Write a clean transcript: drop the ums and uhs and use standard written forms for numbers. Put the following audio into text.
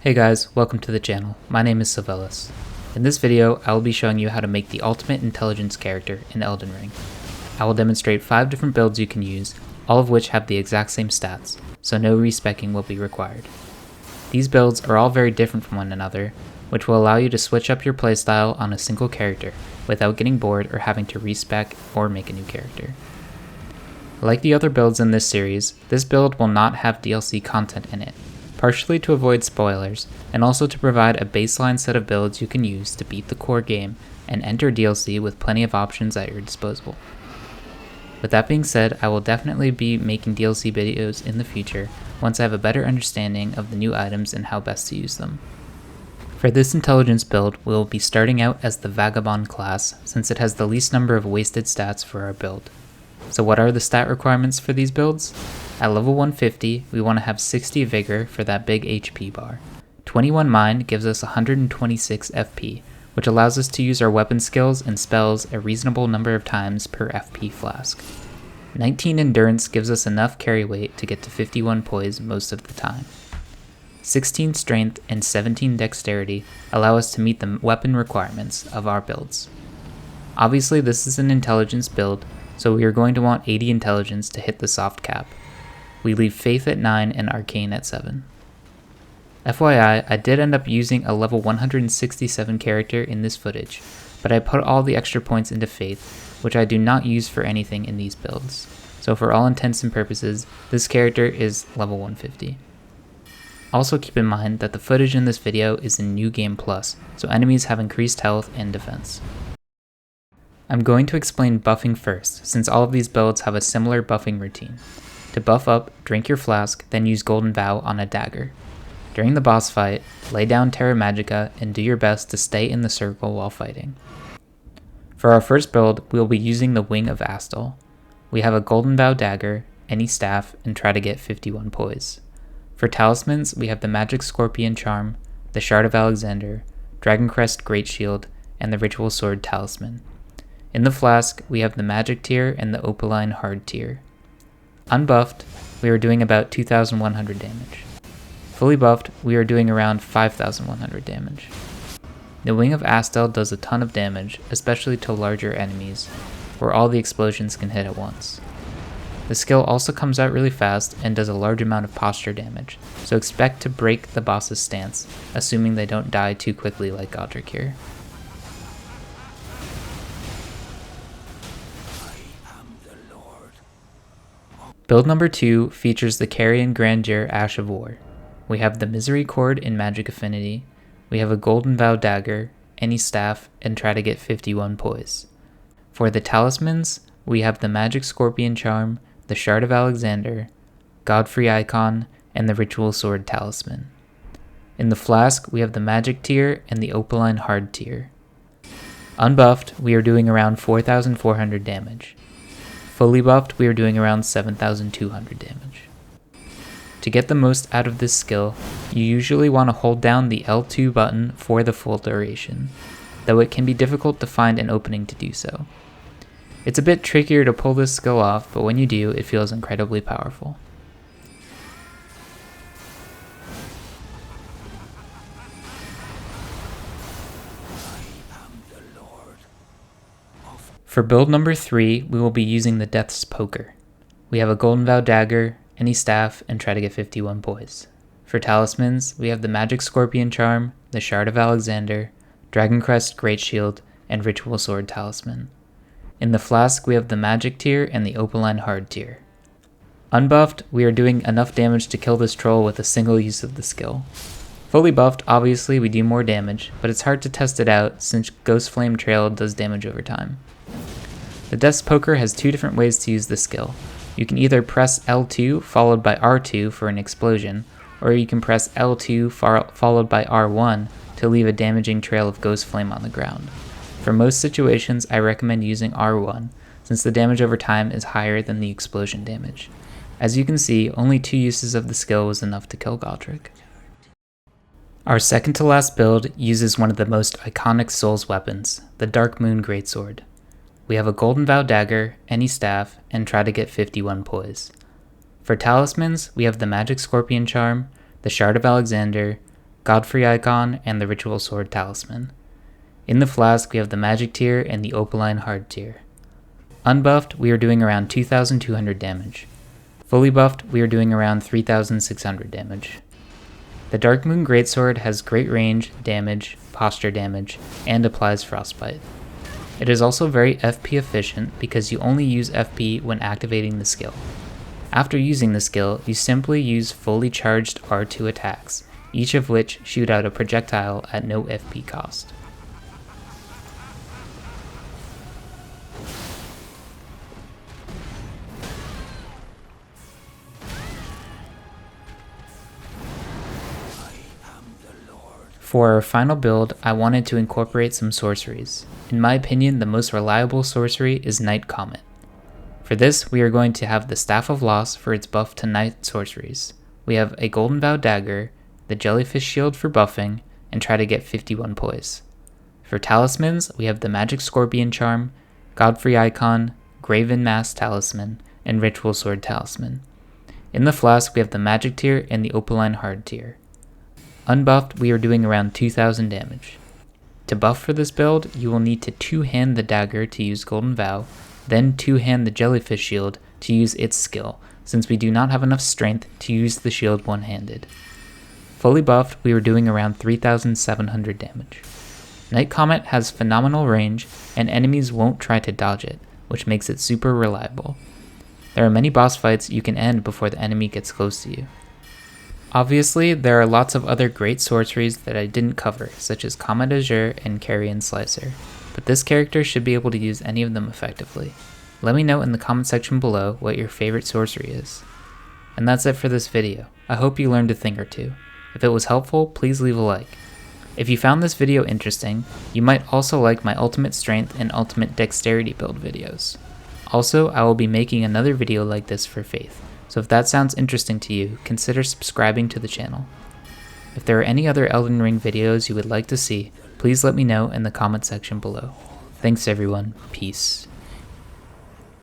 Hey guys, welcome to the channel. My name is Sylvelis. In this video, I will be showing you how to make the ultimate intelligence character in Elden Ring. I will demonstrate 5 different builds you can use, all of which have the exact same stats, so no respecing will be required. These builds are all very different from one another, which will allow you to switch up your playstyle on a single character without getting bored or having to respec or make a new character. Like the other builds in this series, this build will not have DLC content in it, partially to avoid spoilers, and also to provide a baseline set of builds you can use to beat the core game and enter DLC with plenty of options at your disposal. With that being said, I will definitely be making DLC videos in the future once I have a better understanding of the new items and how best to use them. For this intelligence build, we will be starting out as the Vagabond class since it has the least number of wasted stats for our build. So what are the stat requirements for these builds? At level 150, we want to have 60 Vigor for that big HP bar. 21 Mind gives us 126 FP, which allows us to use our weapon skills and spells a reasonable number of times per FP flask. 19 Endurance gives us enough carry weight to get to 51 poise most of the time. 16 Strength and 17 Dexterity allow us to meet the weapon requirements of our builds. Obviously this is an intelligence build, so we are going to want 80 intelligence to hit the soft cap. We leave Faith at 9 and Arcane at 7. FYI, I did end up using a level 167 character in this footage, but I put all the extra points into Faith, which I do not use for anything in these builds. So for all intents and purposes, this character is level 150. Also keep in mind that the footage in this video is in New Game Plus, so enemies have increased health and defense. I'm going to explain buffing first, since all of these builds have a similar buffing routine. To buff up, drink your flask, then use Golden Vow on a dagger. During the boss fight, lay down Terra Magica and do your best to stay in the circle while fighting. For our first build, we will be using the Wing of Astel. We have a Golden Vow dagger, any staff, and try to get 51 poise. For talismans, we have the Magic Scorpion Charm, the Shard of Alexander, Dragon Crest Great Shield, and the Ritual Sword Talisman. In the flask, we have the Magic tier and the Opaline Hard tier. Unbuffed, we are doing about 2,100 damage. Fully buffed, we are doing around 5,100 damage. The Wing of Astel does a ton of damage, especially to larger enemies, where all the explosions can hit at once. The skill also comes out really fast and does a large amount of posture damage, so expect to break the boss's stance, assuming they don't die too quickly like Godric here. Build number 2 features the Carian Grandeur Ash of War. We have the Misery Cord in Magic Affinity, we have a Golden Vow dagger, any staff, and try to get 51 poise. For the talismans, we have the Magic Scorpion Charm, the Shard of Alexander, Godfrey Icon, and the Ritual Sword Talisman. In the flask, we have the Magic tier and the Opaline Hard tier. Unbuffed, we are doing around 4,400 damage. Fully buffed, we are doing around 7,200 damage. To get the most out of this skill, you usually want to hold down the L2 button for the full duration, though it can be difficult to find an opening to do so. It's a bit trickier to pull this skill off, but when you do, it feels incredibly powerful. For build number 3, we will be using the Death's Poker. We have a Golden Vow dagger, any staff, and try to get 51 poise. For talismans, we have the Magic Scorpion Charm, the Shard of Alexander, Dragon Crest Great Shield, and Ritual Sword Talisman. In the flask, we have the Magic tier and the Opaline Hard tier. Unbuffed, we are doing enough damage to kill this troll with a single use of the skill. Fully buffed, obviously we do more damage, but it's hard to test it out since Ghost Flame Trail does damage over time. The Death's Poker has 2 different ways to use the skill. You can either press L2 followed by R2 for an explosion, or you can press L2 followed by R1 to leave a damaging trail of Ghost Flame on the ground. For most situations, I recommend using R1, since the damage over time is higher than the explosion damage. As you can see, only 2 uses of the skill was enough to kill Godric. Our second to last build uses one of the most iconic Souls weapons, the Dark Moon Greatsword. We have a Golden Vow dagger, any staff, and try to get 51 poise. For talismans, we have the Magic Scorpion Charm, the Shard of Alexander, Godfrey icon, and the Ritual Sword talisman. In the flask, we have the magic tier and the opaline hard tier. Unbuffed, we are doing around 2,200 damage. Fully buffed, we are doing around 3,600 damage. The Dark Moon Greatsword has great range, damage, posture damage, and applies frostbite. It is also very FP efficient because you only use FP when activating the skill. After using the skill, you simply use fully charged R2 attacks, each of which shoot out a projectile at no FP cost. For our final build, I wanted to incorporate some sorceries. In my opinion, the most reliable sorcery is Night Comet. For this, we are going to have the Staff of Loss for its buff to night sorceries. We have a Golden Vow Dagger, the Jellyfish Shield for buffing, and try to get 51 poise. For talismans, we have the Magic Scorpion Charm, Godfrey Icon, Graven Mask Talisman, and Ritual Sword Talisman. In the flask, we have the Magic tier and the Opaline Hard tier. Unbuffed, we are doing around 2,000 damage. To buff for this build, you will need to two-hand the dagger to use Golden Vow, then two-hand the Jellyfish Shield to use its skill, since we do not have enough strength to use the shield one-handed. Fully buffed, we are doing around 3,700 damage. Night Comet has phenomenal range, and enemies won't try to dodge it, which makes it super reliable. There are many boss fights you can end before the enemy gets close to you. Obviously, there are lots of other great sorceries that I didn't cover, such as Comet Azure and Carian Slicer, but this character should be able to use any of them effectively. Let me know in the comment section below what your favorite sorcery is. And that's it for this video. I hope you learned a thing or two. If it was helpful, please leave a like. If you found this video interesting, you might also like my Ultimate Strength and Ultimate Dexterity build videos. Also, I will be making another video like this for Faith. So if that sounds interesting to you, consider subscribing to the channel. If there are any other Elden Ring videos you would like to see, please let me know in the comment section below. Thanks everyone, peace.